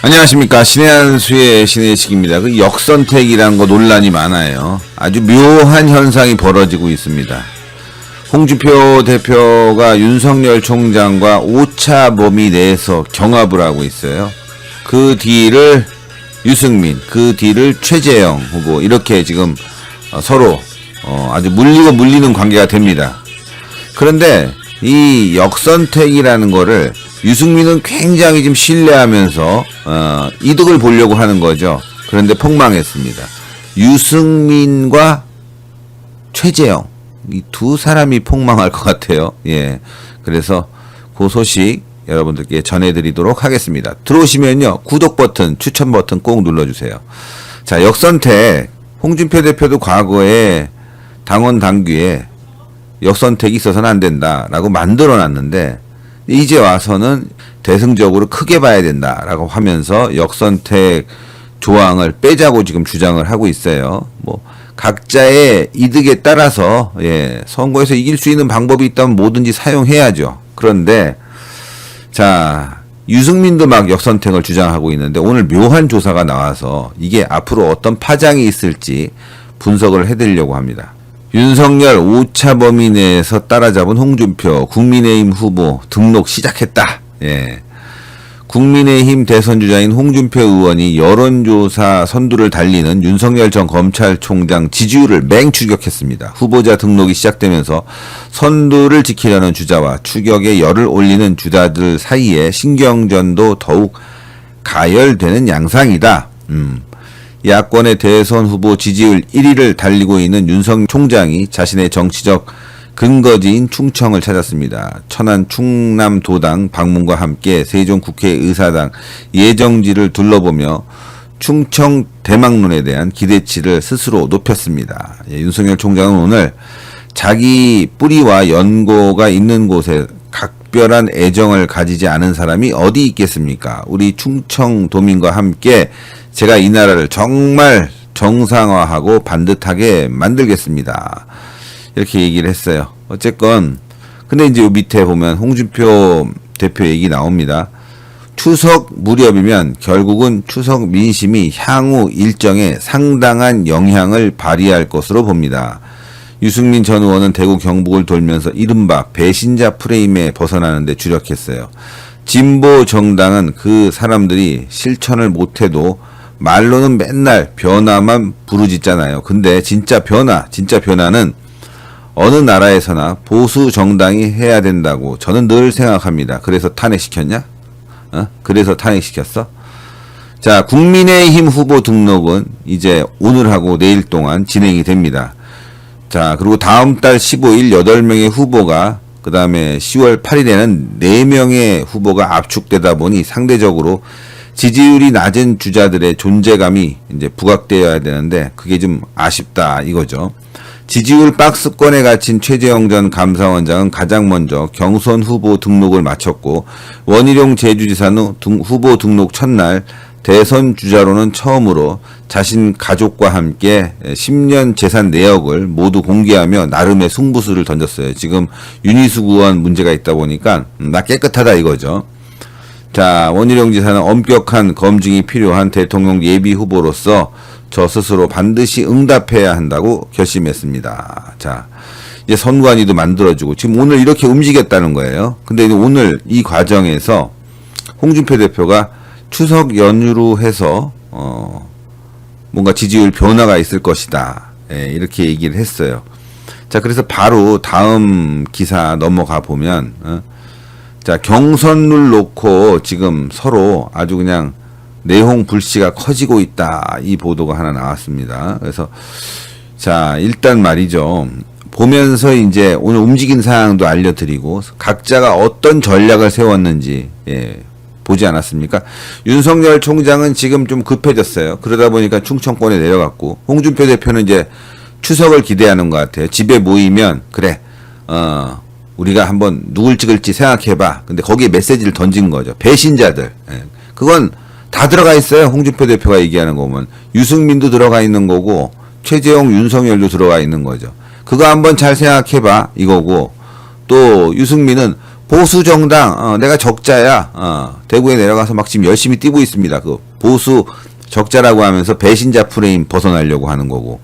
안녕하십니까. 신의 한수의 신의식입니다. 그 역선택이라는 거 논란이 많아요. 아주 묘한 현상이 벌어지고 있습니다. 홍준표 대표가 윤석열 총장과 오차 범위 내에서 경합을 하고 있어요. 그 뒤를 유승민, 그 뒤를 최재형 후보, 이렇게 지금 서로 아주 물리고 물리는 관계가 됩니다. 그런데 이 역선택이라는 거를 유승민은 굉장히 좀 신뢰하면서 이득을 보려고 하는 거죠. 그런데 폭망했습니다. 유승민과 최재형, 이 두 사람이 폭망할 것 같아요. 예, 그래서 그 소식 여러분들께 전해드리도록 하겠습니다. 들어오시면요, 구독 버튼, 추천 버튼 꼭 눌러주세요. 자, 역선택. 홍준표 대표도 과거에 당원 당규에 역선택이 있어서는 안 된다라고 만들어놨는데, 이제 와서는 대승적으로 크게 봐야 된다라고 하면서 역선택 조항을 빼자고 지금 주장을 하고 있어요. 뭐 각자의 이득에 따라서 선거에서 이길 수 있는 방법이 있다면 뭐든지 사용해야죠. 그런데 자, 유승민도 막 역선택을 주장하고 있는데 오늘 묘한 조사가 나와서 이게 앞으로 어떤 파장이 있을지 분석을 해드리려고 합니다. 윤석열 오차 범위 내에서 따라잡은 홍준표 국민의힘 후보 등록 시작했다. 예. 국민의힘 대선 주자인 홍준표 의원이 여론조사 선두를 달리는 윤석열 전 검찰총장 지지율을 맹추격했습니다. 후보자 등록이 시작되면서 선두를 지키려는 주자와 추격에 열을 올리는 주자들 사이에 신경전도 더욱 가열되는 양상이다. 야권의 대선 후보 지지율 1위를 달리고 있는 윤석열 총장이 자신의 정치적 근거지인 충청을 찾았습니다. 천안 충남도당 방문과 함께 세종국회의사당 예정지를 둘러보며 충청 대망론에 대한 기대치를 스스로 높였습니다. 윤석열 총장은 오늘 자기 뿌리와 연고가 있는 곳에 각별한 애정을 가지지 않은 사람이 어디 있겠습니까? 우리 충청도민과 함께 제가 이 나라를 정말 정상화하고 반듯하게 만들겠습니다. 이렇게 얘기를 했어요. 어쨌건 근데 이제 요 밑에 보면 홍준표 대표 얘기 나옵니다. 추석 무렵이면 결국은 추석 민심이 향후 일정에 상당한 영향을 발휘할 것으로 봅니다. 유승민 전 의원은 대구 경북을 돌면서 이른바 배신자 프레임에 벗어나는 데 주력했어요. 진보 정당은 그 사람들이 실천을 못해도 말로는 맨날 변화만 부르짖잖아요. 근데 진짜 변화는 어느 나라에서나 보수 정당이 해야 된다고 저는 늘 생각합니다. 그래서 탄핵시켰냐? 그래서 탄핵시켰어? 자, 국민의힘 후보 등록은 이제 오늘하고 내일 동안 진행이 됩니다. 자, 그리고 다음 달 15일 8명의 후보가, 그 다음에 10월 8일에는 4명의 후보가 압축되다 보니 상대적으로 지지율이 낮은 주자들의 존재감이 이제 부각되어야 되는데 그게 좀 아쉽다 이거죠. 지지율 박스권에 갇힌 최재형 전 감사원장은 가장 먼저 경선 후보 등록을 마쳤고 원희룡 제주지사는 후보 등록 첫날 대선 주자로는 처음으로 자신 가족과 함께 10년 재산 내역을 모두 공개하며 나름의 승부수를 던졌어요. 지금 윤희숙 의원 문제가 있다 보니까 나 깨끗하다 이거죠. 자, 원희룡 지사는 엄격한 검증이 필요한 대통령 예비 후보로서 저 스스로 반드시 응답해야 한다고 결심했습니다. 자, 이제 선관위도 만들어주고 지금 오늘 이렇게 움직였다는 거예요. 근데 오늘 이 과정에서 홍준표 대표가 추석 연휴로 해서 뭔가 지지율 변화가 있을 것이다. 이렇게 얘기를 했어요. 자, 그래서 바로 다음 기사 넘어가 보면 자, 경선룰 놓고 지금 서로 아주 그냥 내용 불씨가 커지고 있다. 이 보도가 하나 나왔습니다. 그래서 자, 일단 말이죠. 보면서 이제 오늘 움직인 사항도 알려드리고 각자가 어떤 전략을 세웠는지 보지 않았습니까? 윤석열 총장은 지금 좀 급해졌어요. 그러다 보니까 충청권에 내려갔고 홍준표 대표는 이제 추석을 기대하는 것 같아요. 집에 모이면 그래 우리가 한번 누굴 찍을지 생각해봐. 근데 거기에 메시지를 던진 거죠. 배신자들. 그건 다 들어가 있어요. 홍준표 대표가 얘기하는 거 보면. 유승민도 들어가 있는 거고 최재형, 윤석열도 들어가 있는 거죠. 그거 한번 잘 생각해봐 이거고 또 유승민은 보수 정당, 내가 적자야. 대구에 내려가서 막 지금 열심히 뛰고 있습니다. 그 보수 적자라고 하면서 배신자 프레임 벗어나려고 하는 거고.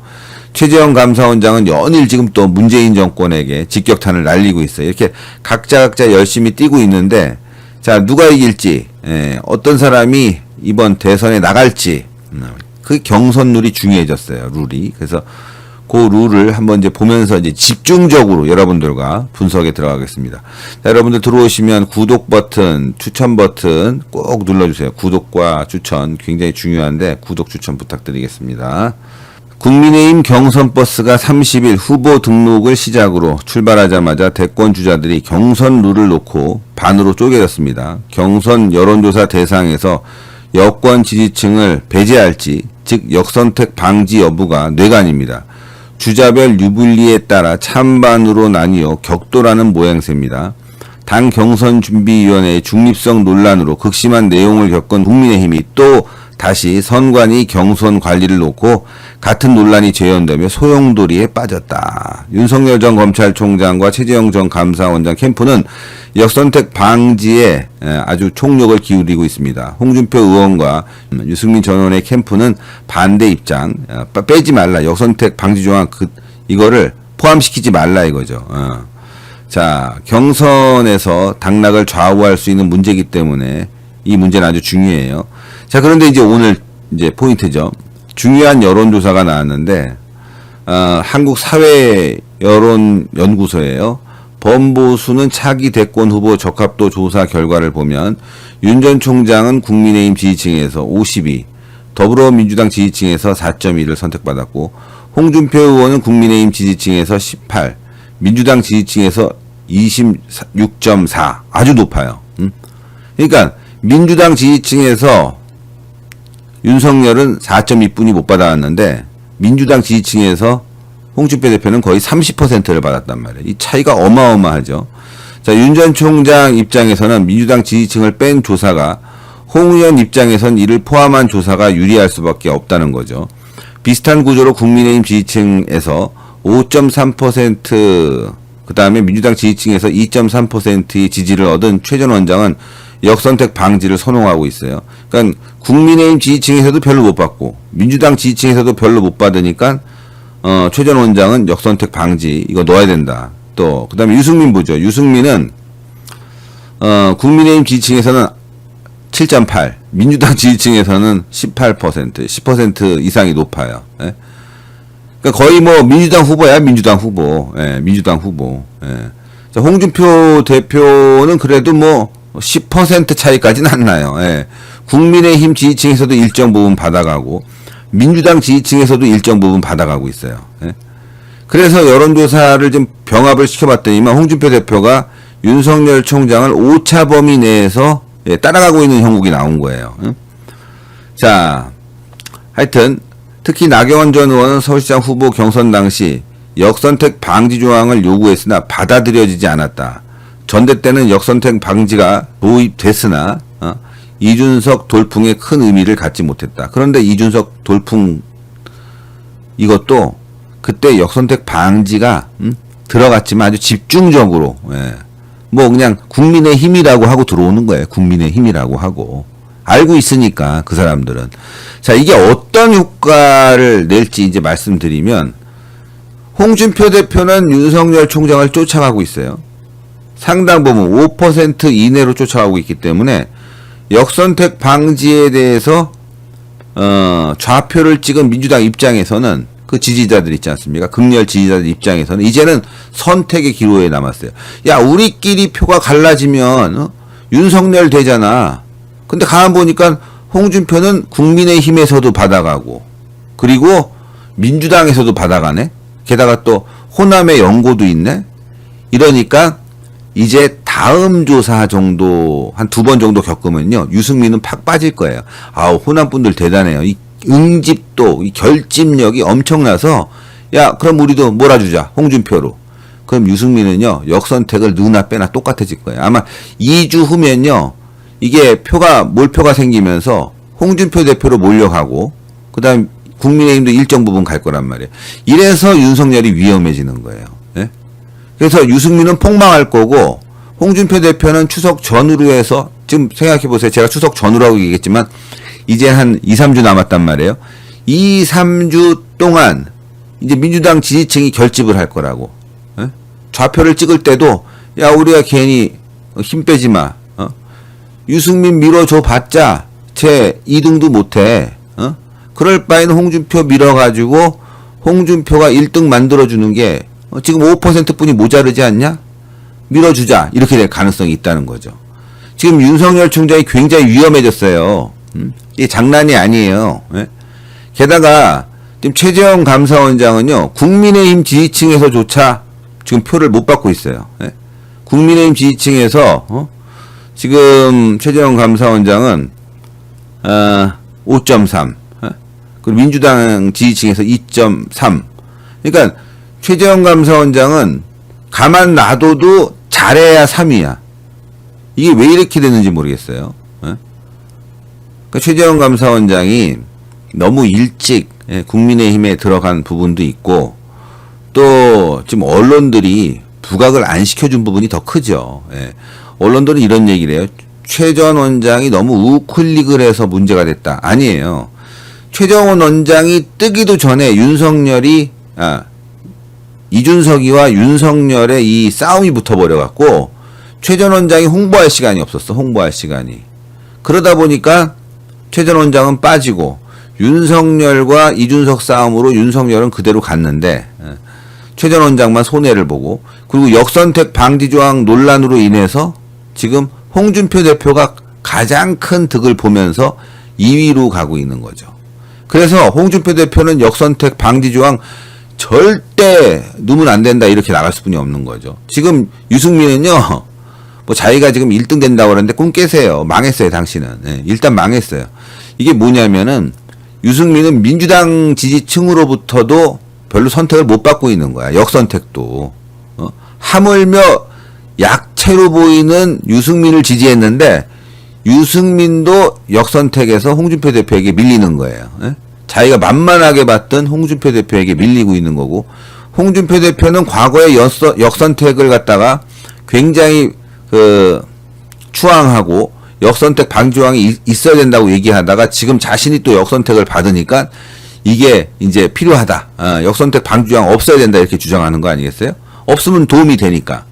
최재형 감사원장은 연일 지금 또 문재인 정권에게 직격탄을 날리고 있어요. 이렇게 각자 열심히 뛰고 있는데, 자, 누가 이길지, 어떤 사람이 이번 대선에 나갈지, 그 경선 룰이 중요해졌어요. 룰이. 그래서 그 룰을 한번 이제 보면서 이제 집중적으로 여러분들과 분석에 들어가겠습니다. 자, 여러분들 들어오시면 구독 버튼, 추천 버튼 꼭 눌러주세요. 구독과 추천 굉장히 중요한데 구독 추천 부탁드리겠습니다. 국민의힘 경선 버스가 30일 후보 등록을 시작으로 출발하자마자 대권 주자들이 경선 룰을 놓고 반으로 쪼개졌습니다. 경선 여론조사 대상에서 여권 지지층을 배제할지, 즉 역선택 방지 여부가 뇌관입니다. 주자별 유불리에 따라 찬반으로 나뉘어 격돌하는 모양새입니다. 당 경선준비위원회의 중립성 논란으로 극심한 내용을 겪은 국민의힘이 또 다시 선관위 경선 관리를 놓고 같은 논란이 재현되며 소용돌이에 빠졌다. 윤석열 전 검찰총장과 최재형 전 감사원장 캠프는 역선택 방지에 아주 총력을 기울이고 있습니다. 홍준표 의원과 유승민 전 의원의 캠프는 반대 입장, 빼지 말라. 역선택 방지 조항 이거를 포함시키지 말라 이거죠. 자, 경선에서 당락을 좌우할 수 있는 문제이기 때문에 이 문제는 아주 중요해요. 자, 그런데 이제 오늘 이제 포인트죠. 중요한 여론조사가 나왔는데, 한국사회여론연구소예요. 범보수는 차기 대권 후보 적합도 조사 결과를 보면 윤 전 총장은 국민의힘 지지층에서 52, 더불어민주당 지지층에서 4.1을 선택받았고, 홍준표 의원은 국민의힘 지지층에서 18, 민주당 지지층에서 26.4, 아주 높아요. 그러니까 민주당 지지층에서 윤석열은 4.2뿐이 못 받아왔는데 민주당 지지층에서 홍준표 대표는 거의 30%를 받았단 말이에요. 이 차이가 어마어마하죠. 자, 윤 전 총장 입장에서는 민주당 지지층을 뺀 조사가, 홍 의원 입장에선 이를 포함한 조사가 유리할 수밖에 없다는 거죠. 비슷한 구조로 국민의힘 지지층에서 5.3%, 그 다음에 민주당 지지층에서 2.3%의 지지를 얻은 최 전 원장은 역선택 방지를 선호하고 있어요. 그러니까 국민의힘 지지층에서도 별로 못 받고 민주당 지지층에서도 별로 못 받으니까 최 전 원장은 역선택 방지 이거 넣어야 된다. 또 그다음에 유승민 보죠. 유승민은 국민의힘 지지층에서는 7.8, 민주당 지지층에서는 18%, 10% 이상이 높아요. 예? 그러니까 거의 뭐 민주당 후보야, 민주당 후보. 예, 민주당 후보. 예. 자, 홍준표 대표는 그래도 뭐 10% 차이까지는 안 나요. 예. 국민의힘 지지층에서도 일정 부분 받아가고 민주당 지지층에서도 일정 부분 받아가고 있어요. 예. 그래서 여론조사를 좀 병합을 시켜봤더니만 홍준표 대표가 윤석열 총장을 오차 범위 내에서 따라가고 있는 형국이 나온 거예요. 예. 자, 하여튼 특히 나경원 전 의원은 서울시장 후보 경선 당시 역선택 방지 조항을 요구했으나 받아들여지지 않았다. 전대 때는 역선택 방지가 도입됐으나 이준석 돌풍에 큰 의미를 갖지 못했다. 그런데 이준석 돌풍 이것도 그때 역선택 방지가 들어갔지만 아주 집중적으로 뭐 그냥 국민의힘이라고 하고 들어오는 거예요. 국민의힘이라고 하고 알고 있으니까 그 사람들은. 자, 이게 어떤 효과를 낼지 이제 말씀드리면, 홍준표 대표는 윤석열 총장을 쫓아가고 있어요. 상당 부분 5% 이내로 쫓아가고 있기 때문에 역선택 방지에 대해서 좌표를 찍은 민주당 입장에서는 그 지지자들 있지 않습니까? 극렬 지지자들 입장에서는 이제는 선택의 기로에 남았어요. 야, 우리끼리 표가 갈라지면 윤석열 되잖아. 근데 가만 보니까 홍준표는 국민의힘에서도 받아가고 그리고 민주당에서도 받아가네. 게다가 또 호남의 연고도 있네. 이러니까 이제 다음 조사 정도 한 2번 정도 겪으면요 유승민은 팍 빠질 거예요. 아우, 호남 분들 대단해요. 이 응집도 이 결집력이 엄청나서 야, 그럼 우리도 몰아주자 홍준표로. 그럼 유승민은요 역선택을 넣으나 빼나 똑같아질 거예요. 아마 2주 후면요 이게 표가 몰표가 생기면서 홍준표 대표로 몰려가고 그다음 국민의힘도 일정 부분 갈 거란 말이에요. 이래서 윤석열이 위험해지는 거예요. 예? 그래서 유승민은 폭망할 거고 홍준표 대표는 추석 전후로 해서 지금 생각해 보세요. 제가 추석 전후라고 얘기했지만 이제 한 2, 3주 남았단 말이에요. 2, 3주 동안 이제 민주당 지지층이 결집을 할 거라고. 에? 좌표를 찍을 때도 야 우리가 괜히 힘 빼지 마. 유승민 밀어줘 봤자 제 2등도 못해. 그럴 바에는 홍준표 밀어가지고 홍준표가 1등 만들어주는 게 지금 5%뿐이 모자르지 않냐? 밀어주자 이렇게 될 가능성이 있다는 거죠. 지금 윤석열 총장이 굉장히 위험해졌어요. 이게 장난이 아니에요. 예? 게다가 지금 최재형 감사원장은요 국민의힘 지지층에서조차 지금 표를 못 받고 있어요. 예? 국민의힘 지지층에서 지금 최재형 감사원장은 5.3 그리고 민주당 지지층에서 2.3 그러니까 최재형 감사원장은 가만 놔둬도 잘해야 3위야. 이게 왜 이렇게 됐는지 모르겠어요. 그러니까 최재형 감사원장이 너무 일찍 국민의힘에 들어간 부분도 있고 또 지금 언론들이 부각을 안 시켜준 부분이 더 크죠. 언론들은 이런 얘기를 해요. 최 전 원장이 너무 우클릭을 해서 문제가 됐다. 아니에요. 최정원 원장이 뜨기도 전에 이준석이와 윤석열의 이 싸움이 붙어버려갖고 최 전 원장이 홍보할 시간이 없었어. 홍보할 시간이. 그러다 보니까 최 전 원장은 빠지고 윤석열과 이준석 싸움으로 윤석열은 그대로 갔는데 최 전 원장만 손해를 보고 그리고 역선택 방지 조항 논란으로 인해서 지금 홍준표 대표가 가장 큰 득을 보면서 2위로 가고 있는 거죠. 그래서 홍준표 대표는 역선택 방지 조항 절대 누면 안 된다 이렇게 나갈 수뿐이 없는 거죠. 지금 유승민은요 뭐 자기가 지금 1등 된다고 그러는데 꿈 깨세요. 망했어요 당신은. 일단 망했어요. 이게 뭐냐면은 유승민은 민주당 지지층으로부터도 별로 선택을 못 받고 있는 거야. 역선택도. 하물며 약체로 보이는 유승민을 지지했는데 유승민도 역선택에서 홍준표 대표에게 밀리는 거예요. 자기가 만만하게 봤던 홍준표 대표에게 밀리고 있는 거고 홍준표 대표는 과거에 역선택을 갖다가 굉장히 추앙하고 역선택 방지조항이 있어야 된다고 얘기하다가 지금 자신이 또 역선택을 받으니까 이게 이제 필요하다. 역선택 방지조항 없어야 된다 이렇게 주장하는 거 아니겠어요? 없으면 도움이 되니까.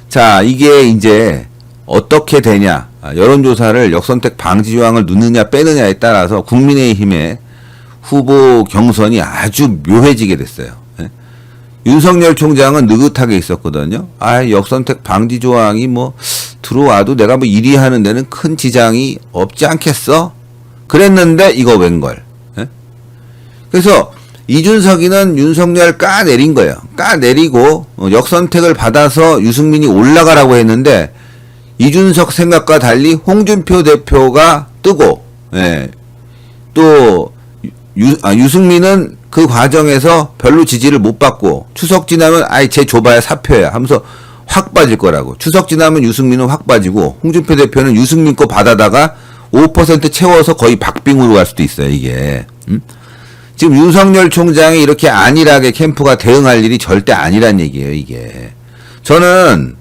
자, 이게 이제 어떻게 되냐. 여론조사를 역선택 방지조항을 넣느냐 빼느냐에 따라서 국민의힘의 후보 경선이 아주 묘해지게 됐어요. 윤석열 총장은 느긋하게 있었거든요. 역선택 방지 조항이 뭐 들어와도 내가 뭐 1위 하는 데는 큰 지장이 없지 않겠어? 그랬는데 이거 웬걸. 그래서 이준석이는 윤석열 까내린 거예요. 까내리고 역선택을 받아서 유승민이 올라가라고 했는데 이준석 생각과 달리 홍준표 대표가 뜨고 또 유승민은 그 과정에서 별로 지지를 못 받고 추석 지나면 쟤 줘봐야 사표야 하면서 확 빠질 거라고. 추석 지나면 유승민은 확 빠지고 홍준표 대표는 유승민 거 받아다가 5% 채워서 거의 박빙으로 갈 수도 있어요. 이게. 지금 윤석열 총장이 이렇게 안일하게 캠프가 대응할 일이 절대 아니란 얘기예요. 이게. 저는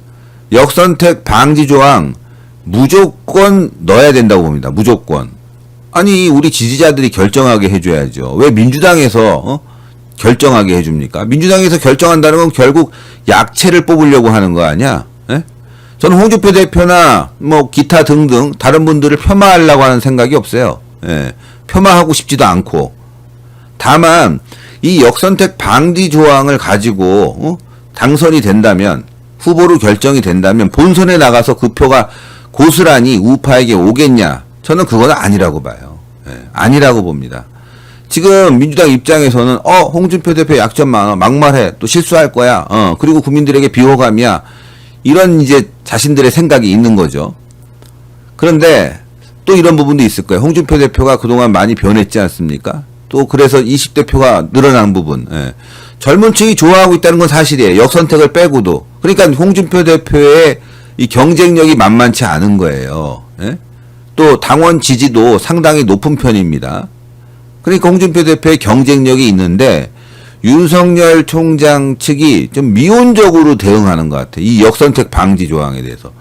역선택 방지 조항 무조건 넣어야 된다고 봅니다. 무조건. 아니 우리 지지자들이 결정하게 해줘야죠. 왜 민주당에서 결정하게 해줍니까? 민주당에서 결정한다는 건 결국 약체를 뽑으려고 하는 거 아니야? 저는 홍준표 대표나 뭐 기타 등등 다른 분들을 폄하하려고 하는 생각이 없어요. 폄하하고 싶지도 않고. 다만 이 역선택 방지 조항을 가지고 당선이 된다면 후보로 결정이 된다면 본선에 나가서 그 표가 고스란히 우파에게 오겠냐? 저는 그건 아니라고 봐요. 아니라고 봅니다. 지금 민주당 입장에서는 홍준표 대표 약점 많아. 막말해. 또 실수할 거야. 그리고 국민들에게 비호감이야. 이런 이제 자신들의 생각이 있는 거죠. 그런데 또 이런 부분도 있을 거예요. 홍준표 대표가 그동안 많이 변했지 않습니까? 또 그래서 20대 표가 늘어난 부분. 젊은 층이 좋아하고 있다는 건 사실이에요. 역선택을 빼고도. 그러니까 홍준표 대표의 이 경쟁력이 만만치 않은 거예요. 또 당원 지지도 상당히 높은 편입니다. 그러니까 홍준표 대표의 경쟁력이 있는데 윤석열 총장 측이 좀 미온적으로 대응하는 것 같아요. 이 역선택 방지 조항에 대해서.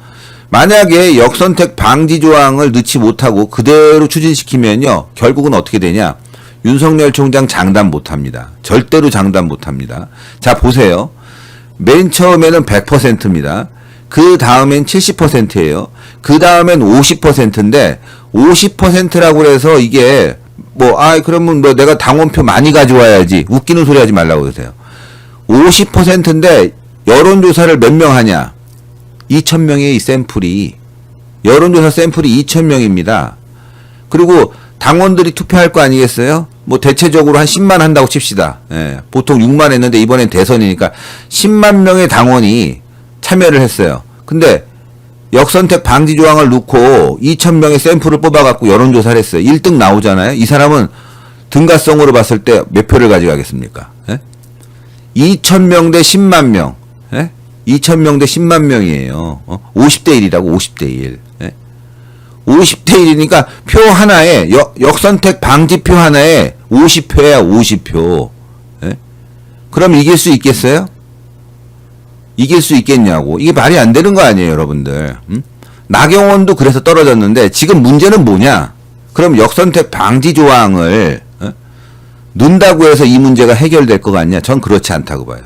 만약에 역선택 방지 조항을 넣지 못하고 그대로 추진시키면요, 결국은 어떻게 되냐? 윤석열 총장 장담 못합니다. 절대로 장담 못합니다. 자, 보세요. 맨 처음에는 100%입니다. 그 다음엔 70%예요. 그 다음엔 50%인데 50%라고 해서 이게 그러면 내가 당원표 많이 가져와야지. 웃기는 소리 하지 말라고 그러세요. 50%인데 여론조사를 몇 명 하냐? 2,000명의 이 샘플이, 여론조사 샘플이 2,000명입니다. 그리고 당원들이 투표할 거 아니겠어요? 대체적으로 한 10만 한다고 칩시다. 예, 보통 6만 했는데 이번엔 대선이니까 10만 명의 당원이 참여를 했어요. 근데 역선택 방지 조항을 넣고 2,000명의 샘플을 뽑아갖고 여론조사를 했어요. 1등 나오잖아요. 이 사람은 등가성으로 봤을 때 몇 표를 가져가겠습니까? 예? 2,000명 대 10만 명. 예? 2,000명 대 10만 명이에요. 50대 1이라고, 50대 1. 예? 50대 1이니까 표 하나에, 역선택 방지표 하나에 50표야, 50표. 예? 그럼 이길 수 있겠어요? 이길 수 있겠냐고. 이게 말이 안 되는 거 아니에요, 여러분들. 나경원도 그래서 떨어졌는데, 지금 문제는 뭐냐? 그럼 역선택 방지 조항을 넣는다고 해서 이 문제가 해결될 것 같냐? 전 그렇지 않다고 봐요.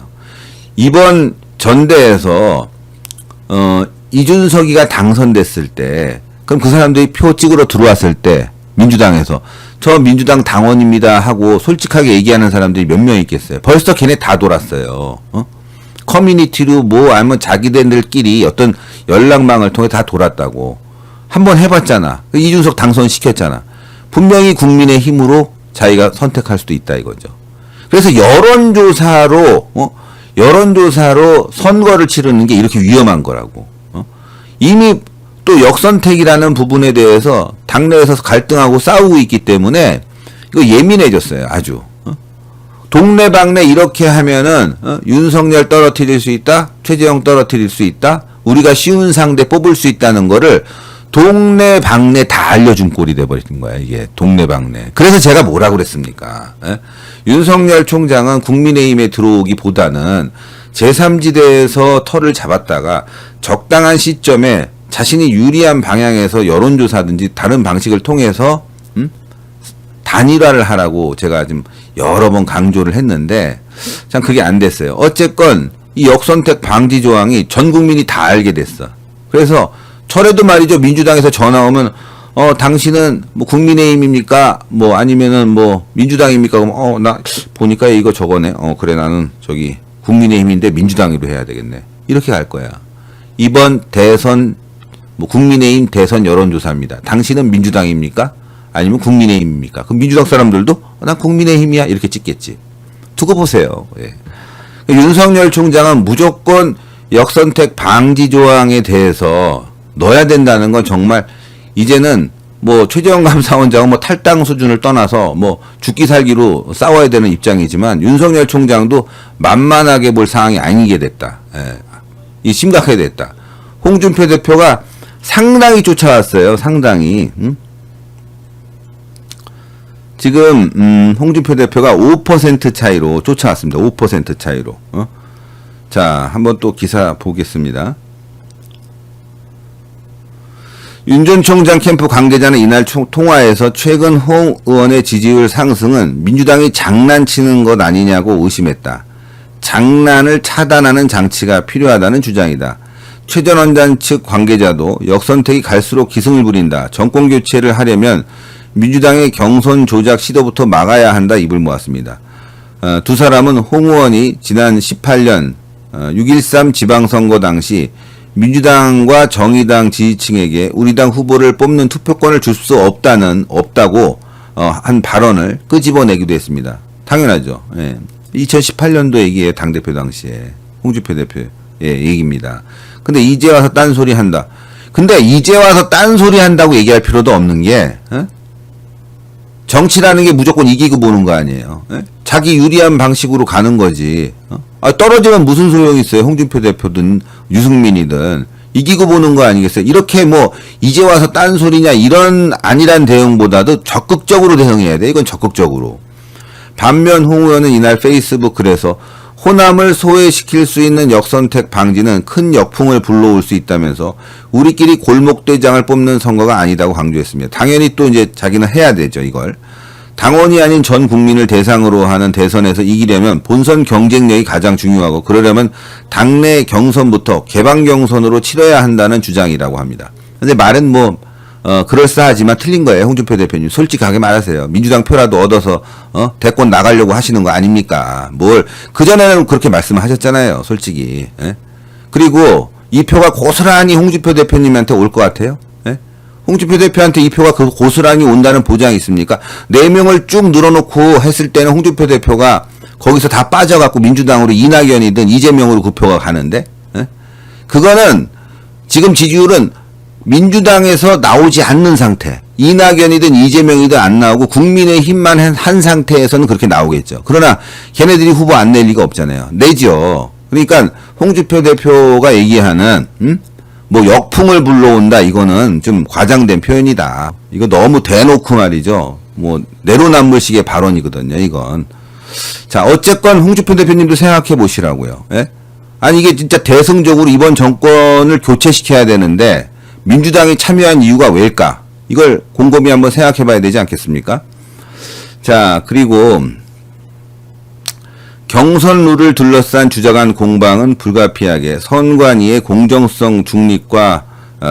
이번 전대에서 이준석이가 당선됐을 때, 그럼 그 사람들이 표 찍으러 들어왔을 때, 민주당에서 저 민주당 당원입니다 하고 솔직하게 얘기하는 사람들이 몇 명 있겠어요? 벌써 걔네 다 돌았어요. 커뮤니티로 아니면 자기들끼리 어떤 연락망을 통해 다 돌았다고. 한번 해봤잖아. 이준석 당선시켰잖아. 분명히 국민의 힘으로 자기가 선택할 수도 있다 이거죠. 그래서 여론조사로 선거를 치르는 게 이렇게 위험한 거라고. 이미 또 역선택이라는 부분에 대해서 당내에서 갈등하고 싸우고 있기 때문에 이거 예민해졌어요. 아주. 동네방네 이렇게 하면은 윤석열 떨어뜨릴 수 있다, 최재형 떨어뜨릴 수 있다, 우리가 쉬운 상대 뽑을 수 있다는 거를 동네방네 다 알려준 꼴이 돼버린 거야. 이게 동네방네. 그래서 제가 뭐라고 그랬습니까? 윤석열 총장은 국민의힘에 들어오기보다는 제3지대에서 털을 잡았다가 적당한 시점에 자신이 유리한 방향에서 여론조사든지 다른 방식을 통해서 단일화를 하라고 제가 지금 여러 번 강조를 했는데 참 그게 안 됐어요. 어쨌건 이 역선택 방지 조항이 전 국민이 다 알게 됐어. 그래서 저래도 말이죠. 민주당에서 전화 오면 당신은 국민의힘입니까? 아니면은 민주당입니까? 그럼 나 보니까 이거 저거네. 그래 나는 저기 국민의힘인데 민주당으로 해야 되겠네. 이렇게 갈 거야. 이번 대선 국민의힘 대선 여론조사입니다. 당신은 민주당입니까? 아니면 국민의힘입니까? 그럼 민주당 사람들도 난 국민의힘이야 이렇게 찍겠지. 두고 보세요. 예. 윤석열 총장은 무조건 역선택 방지 조항에 대해서 넣어야 된다는 건 정말 이제는 최재형 감사원장은 탈당 수준을 떠나서 죽기 살기로 싸워야 되는 입장이지만 윤석열 총장도 만만하게 볼 상황이 아니게 됐다. 예. 이 심각하게 됐다. 홍준표 대표가 상당히 쫓아왔어요. 상당히. 지금 홍준표 대표가 5% 차이로 쫓아왔습니다. 5% 차이로. 자, 한번 또 기사 보겠습니다. 윤 전 총장 캠프 관계자는 이날 통화에서 최근 홍 의원의 지지율 상승은 민주당이 장난치는 것 아니냐고 의심했다. 장난을 차단하는 장치가 필요하다는 주장이다. 최 전 원장 측 관계자도 역선택이 갈수록 기승을 부린다. 정권 교체를 하려면 민주당의 경선 조작 시도부터 막아야 한다 입을 모았습니다. 두 사람은 홍 의원이 지난 18년 6.13 지방선거 당시 민주당과 정의당 지지층에게 우리 당 후보를 뽑는 투표권을 줄 수 없다고 한 발언을 끄집어내기도 했습니다. 당연하죠. 예. 2018년도 얘기에 당대표 당시에 홍준표 대표의 얘기입니다. 근데 이제 와서 딴소리 한다. 근데 이제 와서 딴소리 한다고 얘기할 필요도 없는 게 정치라는 게 무조건 이기고 보는 거 아니에요. 자기 유리한 방식으로 가는 거지. 떨어지면 무슨 소용이 있어요. 홍준표 대표든 유승민이든 이기고 보는 거 아니겠어요. 이렇게 이제 와서 딴소리냐 이런 안일한 대응보다도 적극적으로 대응해야 돼. 이건 적극적으로. 반면 홍 의원은 이날 페이스북 글에서 호남을 소외시킬 수 있는 역선택 방지는 큰 역풍을 불러올 수 있다면서 우리끼리 골목대장을 뽑는 선거가 아니다고 강조했습니다. 당연히 또 이제 자기는 해야 되죠, 이걸. 당원이 아닌 전 국민을 대상으로 하는 대선에서 이기려면 본선 경쟁력이 가장 중요하고 그러려면 당내 경선부터 개방 경선으로 치러야 한다는 주장이라고 합니다. 근데 말은 그럴싸하지만 틀린 거예요. 홍준표 대표님. 솔직하게 말하세요. 민주당 표라도 얻어서, 대권 나가려고 하시는 거 아닙니까? 그전에는 그렇게 말씀을 하셨잖아요. 솔직히. 예? 그리고 이 표가 고스란히 홍준표 대표님한테 올 것 같아요? 예? 홍준표 대표한테 이 표가 고스란히 온다는 보장이 있습니까? 4명을 쭉 늘어놓고 했을 때는 홍준표 대표가 거기서 다 빠져갖고 민주당으로 이낙연이든 이재명으로 그 표가 가는데, 예? 그거는 지금 지지율은 민주당에서 나오지 않는 상태, 이낙연이든 이재명이든 안 나오고 국민의힘만 한 상태에서는 그렇게 나오겠죠. 그러나 걔네들이 후보 안 낼 리가 없잖아요. 내죠. 그러니까 홍준표 대표가 얘기하는 역풍을 불러온다, 이거는 좀 과장된 표현이다. 이거 너무 대놓고 말이죠. 내로남불식의 발언이거든요, 이건. 자, 어쨌건 홍준표 대표님도 생각해 보시라고요. 예? 아니 이게 진짜 대승적으로 이번 정권을 교체시켜야 되는데 민주당이 참여한 이유가 왜일까? 이걸 곰곰이 한번 생각해 봐야 되지 않겠습니까? 자, 그리고 경선 룰을 둘러싼 주저간 공방은 불가피하게 선관위의 공정성 중립과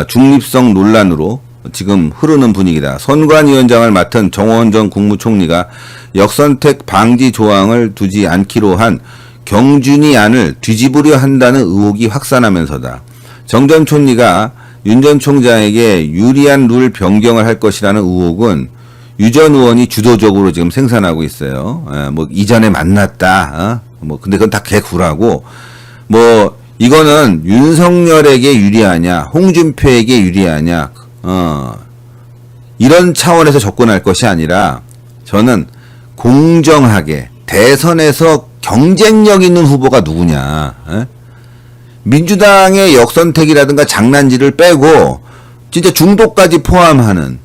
중립성 논란으로 지금 흐르는 분위기다. 선관위원장을 맡은 정호원 전 국무총리가 역선택 방지 조항을 두지 않기로 한 경준위 안을 뒤집으려 한다는 의혹이 확산하면서다. 정 전 총리가 윤 전 총장에게 유리한 룰 변경을 할 것이라는 의혹은 유 전 의원이 주도적으로 지금 생산하고 있어요. 이전에 만났다. 근데 그건 다 개구라고. 이거는 윤석열에게 유리하냐, 홍준표에게 유리하냐, 이런 차원에서 접근할 것이 아니라 저는 공정하게 대선에서 경쟁력 있는 후보가 누구냐. 민주당의 역선택이라든가 장난질을 빼고 진짜 중도까지 포함하는,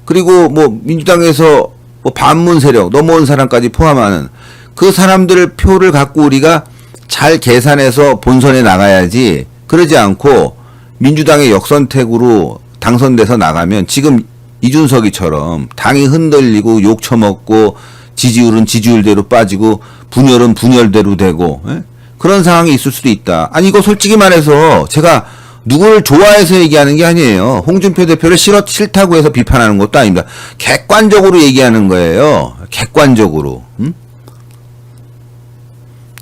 그리고 민주당에서 반문 세력 넘어온 사람까지 포함하는 그 사람들 표를 갖고 우리가 잘 계산해서 본선에 나가야지. 그러지 않고 민주당의 역선택으로 당선돼서 나가면 지금 이준석이처럼 당이 흔들리고 욕 처먹고 지지율은 지지율대로 빠지고 분열은 분열대로 되고, 그런 상황이 있을 수도 있다. 아니 이거 솔직히 말해서 제가 누구를 좋아해서 얘기하는 게 아니에요. 홍준표 대표를 싫다고 해서 비판하는 것도 아닙니다. 객관적으로 얘기하는 거예요. 객관적으로.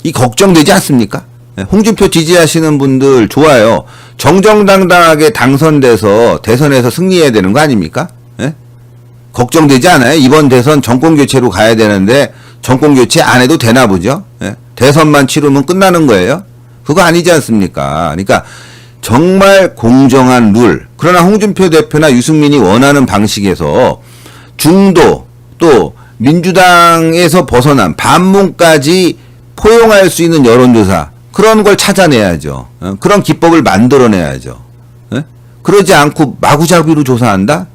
이 걱정되지 않습니까? 홍준표 지지하시는 분들 좋아요. 정정당당하게 당선돼서 대선에서 승리해야 되는 거 아닙니까? 걱정되지 않아요? 이번 대선 정권교체로 가야 되는데 정권교체 안 해도 되나 보죠? 대선만 치르면 끝나는 거예요? 그거 아니지 않습니까? 그러니까 정말 공정한 룰. 그러나 홍준표 대표나 유승민이 원하는 방식에서 중도 또 민주당에서 벗어난 반문까지 포용할 수 있는 여론조사, 그런 걸 찾아내야죠. 그런 기법을 만들어내야죠. 그러지 않고 마구잡이로 조사한다?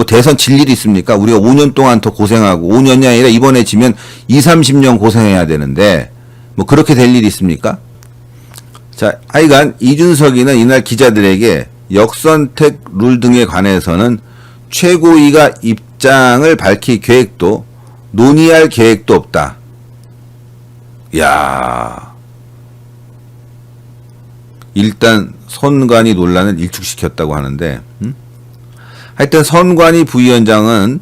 대선 질 일이 있습니까? 우리가 5년 동안 더 고생하고, 5년이 아니라 이번에 지면 20-30년 고생해야 되는데 그렇게 될 일이 있습니까? 자, 하여간 이준석이는 이날 기자들에게 역선택 룰 등에 관해서는 최고위가 입장을 밝힐 계획도 논의할 계획도 없다. 야, 일단 선관위 논란을 일축시켰다고 하는데, 하여튼 선관위 부위원장은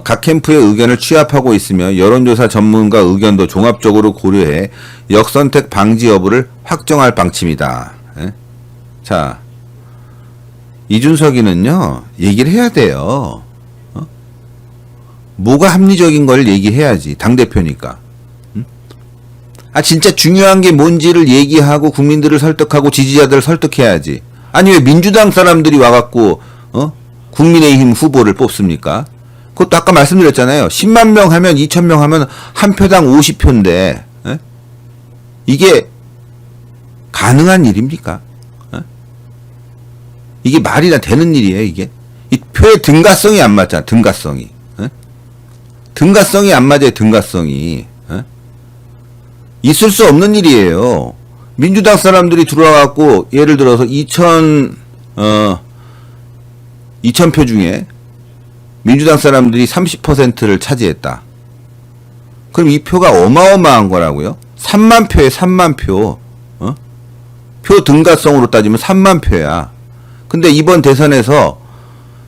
각 캠프의 의견을 취합하고 있으며 여론조사 전문가 의견도 종합적으로 고려해 역선택 방지 여부를 확정할 방침이다. 자, 이준석이는요 얘기를 해야 돼요. 뭐가 합리적인 걸 얘기해야지, 당대표니까. 진짜 중요한 게 뭔지를 얘기하고 국민들을 설득하고 지지자들을 설득해야지. 아니 왜 민주당 사람들이 와갖고 국민의힘 후보를 뽑습니까? 그것도 아까 말씀드렸잖아요. 10만 명 하면 2천 명 하면 한 표당 50표인데 이게 가능한 일입니까? 이게 말이나 되는 일이에요, 이게? 이 표의 등가성이 안 맞잖아, 등가성이. 등가성이 안 맞아요. 등가성이. 에? 있을 수 없는 일이에요. 민주당 사람들이 들어와갖고 예를 들어서 2000표 중에 민주당 사람들이 30%를 차지했다. 그럼 이 표가 어마어마한 거라고요. 3만 표에 3만 표. 표 등가성으로 따지면 3만 표야. 근데 이번 대선에서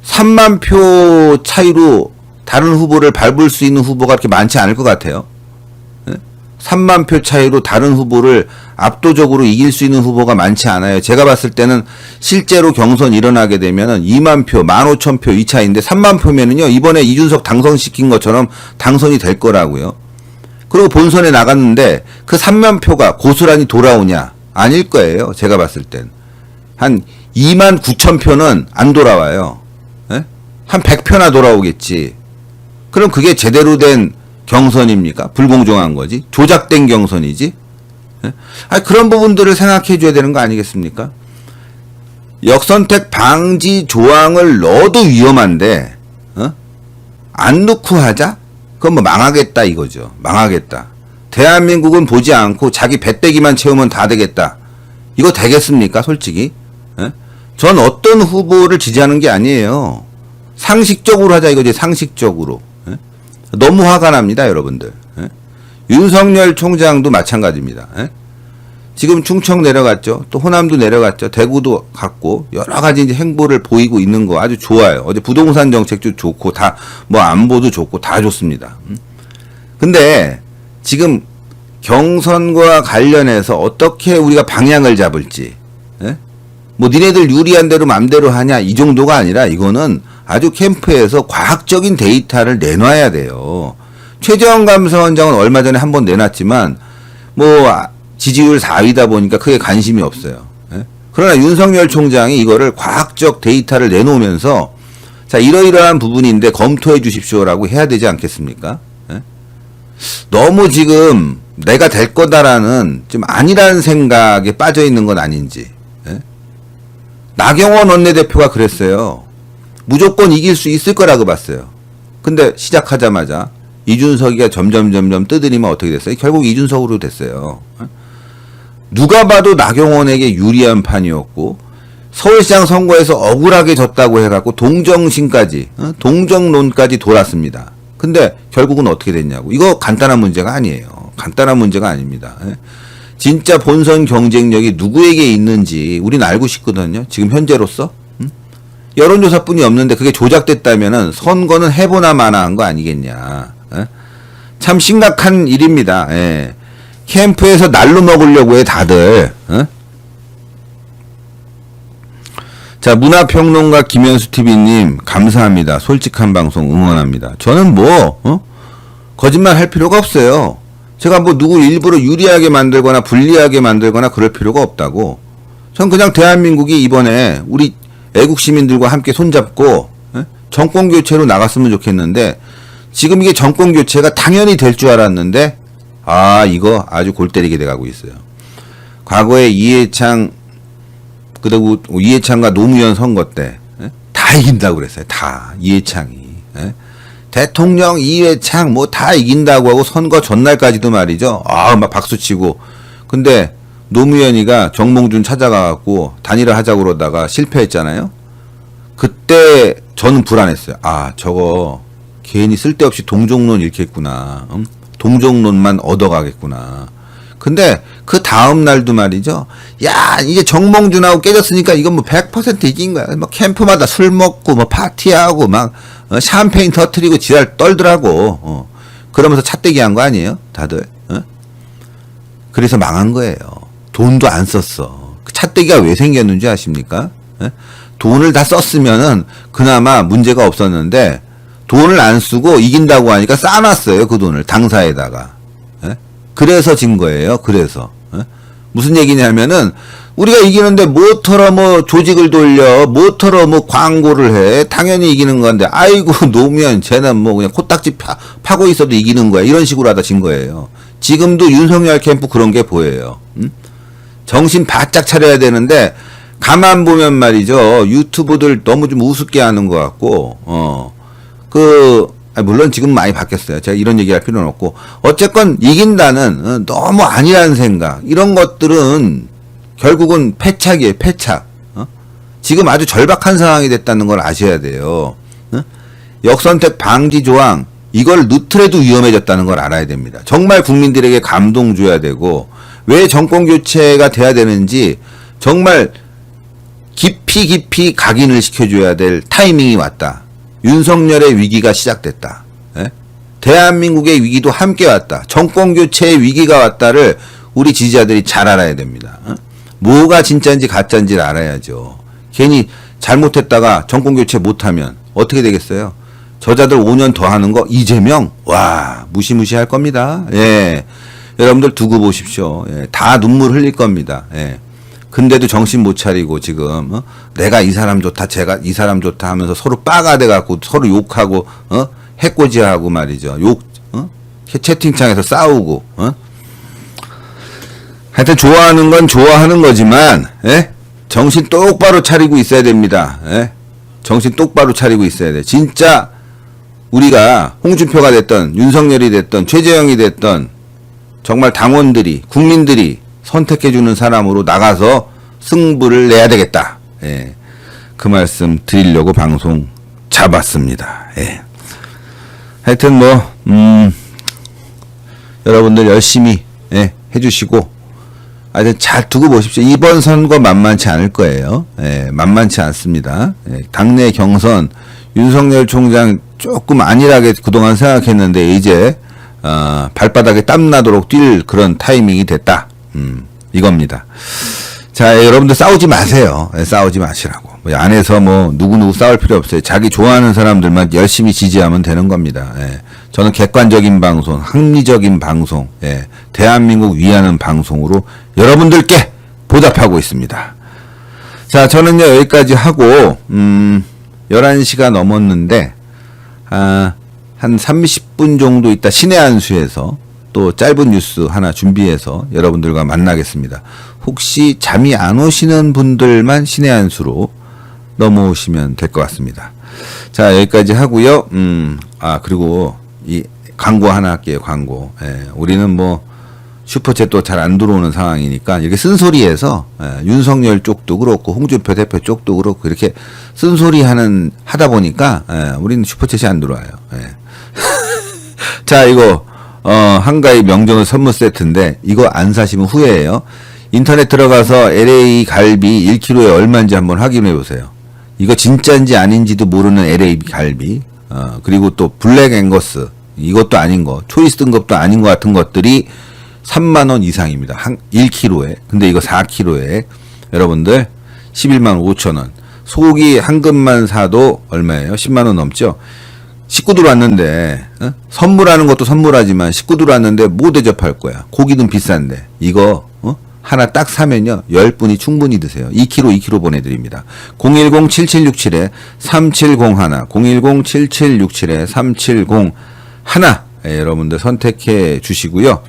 3만 표 차이로 다른 후보를 밟을 수 있는 후보가 그렇게 많지 않을 것 같아요. 3만 표 차이로 다른 후보를 압도적으로 이길 수 있는 후보가 많지 않아요. 제가 봤을 때는 실제로 경선 일어나게 되면은 2만 표, 15,000표 이 차이인데 3만 표면은요, 이번에 이준석 당선시킨 것처럼 당선이 될 거라고요. 그리고 본선에 나갔는데 그 3만 표가 고스란히 돌아오냐? 아닐 거예요. 제가 봤을 땐. 한 2만 9천 표는 안 돌아와요. 에? 한 100표나 돌아오겠지. 그럼 그게 제대로 된 경선입니까? 불공정한 거지. 조작된 경선이지. 그런 부분들을 생각해 줘야 되는 거 아니겠습니까? 역선택 방지 조항을 넣어도 위험한데 안 넣고 하자? 그건 뭐 망하겠다 이거죠. 망하겠다. 대한민국은 보지 않고 자기 배때기만 채우면 다 되겠다. 이거 되겠습니까? 솔직히. 전 어떤 후보를 지지하는 게 아니에요. 상식적으로 하자 이거지. 상식적으로. 너무 화가 납니다, 여러분들. 윤석열 총장도 마찬가지입니다. 지금 충청 내려갔죠. 또 호남도 내려갔죠. 대구도 갔고 여러 가지 이제 행보를 보이고 있는 거 아주 좋아요. 어제 부동산 정책도 좋고 다 뭐 안보도 좋고 다 좋습니다. 근데 지금 경선과 관련해서 어떻게 우리가 방향을 잡을지, 뭐 니네들 유리한 대로 맘대로 하냐 이 정도가 아니라 이거는 아주 캠프에서 과학적인 데이터를 내놔야 돼요. 최재형 감사원장은 얼마 전에 한번 내놨지만 뭐 지지율 4위다 보니까 크게 관심이 없어요. 그러나 윤석열 총장이 이거를 과학적 데이터를 내놓으면서 자 이러이러한 부분인데 검토해 주십시오라고 해야 되지 않겠습니까? 너무 지금 내가 될 거다라는 좀 아니라는 생각에 빠져 있는 건 아닌지. 나경원 원내대표가 그랬어요. 무조건 이길 수 있을 거라고 봤어요. 근데 시작하자마자 이준석이가 점점 뜨드리면 어떻게 됐어요? 결국 이준석으로 됐어요. 누가 봐도 나경원에게 유리한 판이었고 서울시장 선거에서 억울하게 졌다고 해갖고 동정심까지 동정론까지 돌았습니다. 근데 결국은 어떻게 됐냐고. 이거 간단한 문제가 아니에요. 간단한 문제가 아닙니다. 진짜 본선 경쟁력이 누구에게 있는지 우리는 알고 싶거든요. 지금 현재로서. 여론조사뿐이 없는데 그게 조작됐다면은 선거는 해보나 마나한 거 아니겠냐. 참 심각한 일입니다. 캠프에서 날로 먹으려고 해 다들. 자, 문화평론가 김현수TV님 감사합니다. 솔직한 방송 응원합니다. 저는 거짓말 할 필요가 없어요. 제가 뭐 누구 일부러 유리하게 만들거나 불리하게 만들거나 그럴 필요가 없다고. 전 그냥 대한민국이 이번에 우리 애국 시민들과 함께 손잡고 정권 교체로 나갔으면 좋겠는데 지금 이게 정권 교체가 당연히 될 줄 알았는데 이거 아주 골 때리게 돼가고 있어요. 과거에 이해창 그리고 이해창과 노무현 선거 때 다 이긴다고 그랬어요. 다 이해창이 대통령 이해창 뭐 다 이긴다고 하고 선거 전날까지도 말이죠. 막 박수치고. 근데 노무현이가 정몽준 찾아가갖고 단일화 하자고 그러다가 실패했잖아요. 그때 저는 불안했어요. 저거 괜히 쓸데없이 동정론 읽겠구나. 동정론만 얻어가겠구나. 근데 그 다음 날도 말이죠. 야, 이제 정몽준하고 깨졌으니까 이건 뭐 100% 이긴 거야. 막 캠프마다 술 먹고 뭐 파티하고 막 샴페인 터트리고 지랄 떨더라고. 그러면서 찻대기 한 거 아니에요? 다들. 그래서 망한 거예요. 돈도 안 썼어. 그 찻대기가 왜 생겼는지 아십니까? 돈을 다 썼으면은 그나마 문제가 없었는데 돈을 안 쓰고 이긴다고 하니까 싸놨어요. 그 돈을 당사에다가. 그래서 진 거예요. 그래서. 무슨 얘기냐면은 우리가 이기는데 뭐터러 뭐 조직을 돌려 뭐터러 뭐 광고를 해. 당연히 이기는 건데 아이고 노무현 쟤는 뭐 그냥 코딱지 파고 있어도 이기는 거야. 이런 식으로 하다 진 거예요. 지금도 윤석열 캠프 그런 게 보여요. 정신 바짝 차려야 되는데 가만 보면 말이죠. 유튜브들 너무 좀 우습게 하는 것 같고 그 물론 지금 많이 바뀌었어요. 제가 이런 얘기할 필요는 없고 어쨌건 이긴다는 너무 아니라는 생각 이런 것들은 결국은 패착이에요. 패착. 지금 아주 절박한 상황이 됐다는 걸 아셔야 돼요. 역선택 방지 조항 이걸 넣더라도 위험해졌다는 걸 알아야 됩니다. 정말 국민들에게 감동 줘야 되고 왜 정권 교체가 돼야 되는지 정말 깊이 각인을 시켜줘야 될 타이밍이 왔다. 윤석열의 위기가 시작됐다. 예? 대한민국의 위기도 함께 왔다. 정권 교체의 위기가 왔다를 우리 지지자들이 잘 알아야 됩니다. 뭐가 진짜인지 가짜인지를 알아야죠. 괜히 잘못했다가 정권 교체 못하면 어떻게 되겠어요? 저자들 5년 더 하는 거 이재명 와 무시무시할 겁니다. 예. 여러분들 두고 보십시오. 예. 다 눈물 흘릴 겁니다. 예. 근데도 정신 못 차리고 지금 내가 이 사람 좋다 제가 이 사람 좋다 하면서 서로 빠가 돼 갖고 서로 욕하고 해코지하고 말이죠. 채팅창에서 싸우고 하여튼 좋아하는 건 좋아하는 거지만 예? 정신 똑바로 차리고 있어야 됩니다. 예? 정신 똑바로 차리고 있어야 돼. 진짜 우리가 홍준표가 됐던 윤석열이 됐던 최재형이 됐던 정말 당원들이 국민들이 선택해주는 사람으로 나가서 승부를 내야 되겠다. 예. 그 말씀 드리려고 방송 잡았습니다. 예. 하여튼 여러분들 열심히 예, 해주시고 하여튼 잘 두고 보십시오. 이번 선거 만만치 않을 거예요. 예, 만만치 않습니다. 예, 당내 경선 윤석열 총장 조금 안일하게 그동안 생각했는데 이제 발바닥에 땀나도록 뛸 그런 타이밍이 됐다. 이겁니다. 자, 여러분들 싸우지 마세요. 네, 싸우지 마시라고. 안에서 누구누구 싸울 필요 없어요. 자기 좋아하는 사람들만 열심히 지지하면 되는 겁니다. 예. 저는 객관적인 방송, 합리적인 방송, 예. 대한민국 위하는 방송으로 여러분들께 보답하고 있습니다. 자, 저는요, 여기까지 하고, 11시가 넘었는데, 한 30분 정도 있다 신의 한수에서 또 짧은 뉴스 하나 준비해서 여러분들과 만나겠습니다. 혹시 잠이 안 오시는 분들만 신의 한수로 넘어오시면 될 것 같습니다. 자, 여기까지 하고요. 그리고 이 광고 하나 할게요. 광고. 예, 우리는 슈퍼챗도 잘 안 들어오는 상황이니까 이렇게 쓴소리해서 윤석열 쪽도 그렇고 홍준표 대표 쪽도 그렇고 이렇게 쓴소리 하다 보니까 우리는 슈퍼챗이 안 들어와요. 예. 자, 이거 한가위 명절 선물 세트인데 이거 안 사시면 후회해요. 인터넷 들어가서 LA 갈비 1kg에 얼마인지 한번 확인해 보세요. 이거 진짜인지 아닌지도 모르는 LA 갈비. 그리고 또 블랙 앵거스 이것도 아닌 거, 초이스 등급도 아닌 것 같은 것들이 3만 원 이상입니다. 1kg에. 근데 이거 4kg에 여러분들 11만 5천 원. 소고기 한 근만 사도 얼마예요? 10만 원 넘죠? 식구들 왔는데 선물하는 것도 선물하지만 식구들 왔는데 뭐 대접할 거야? 고기는 비싼데 이거 하나 딱 사면요 10분이 충분히 드세요. 2kg 보내드립니다. 010-7767-3701 010-7767-3701 예, 여러분들 선택해 주시고요.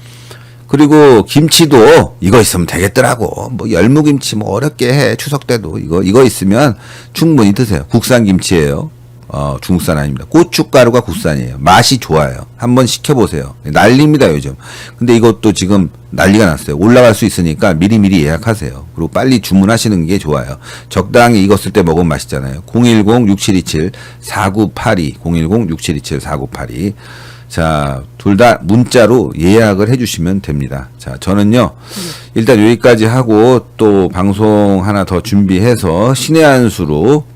그리고 김치도 이거 있으면 되겠더라고. 열무김치 어렵게 해. 추석 때도 이거 있으면 충분히 드세요. 국산 김치예요. 중국산 아닙니다. 고춧가루가 국산이에요. 맛이 좋아요. 한번 시켜보세요. 난리입니다, 요즘. 근데 이것도 지금 난리가 났어요. 올라갈 수 있으니까 미리미리 예약하세요. 그리고 빨리 주문하시는 게 좋아요. 적당히 익었을 때 먹으면 맛있잖아요. 010-6727-4982 010-6727-4982 자, 둘 다 문자로 예약을 해주시면 됩니다. 자, 저는요, 일단 여기까지 하고 또 방송 하나 더 준비해서 신의 한수로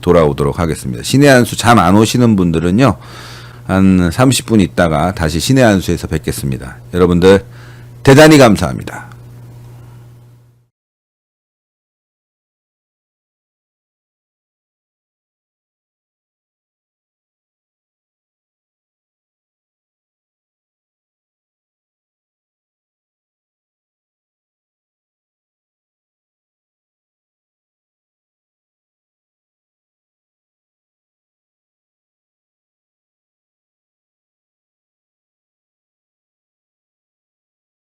돌아오도록 하겠습니다. 신의 한수 잠 안 오시는 분들은요, 한 30분 있다가 다시 신의 한수에서 뵙겠습니다. 여러분들, 대단히 감사합니다.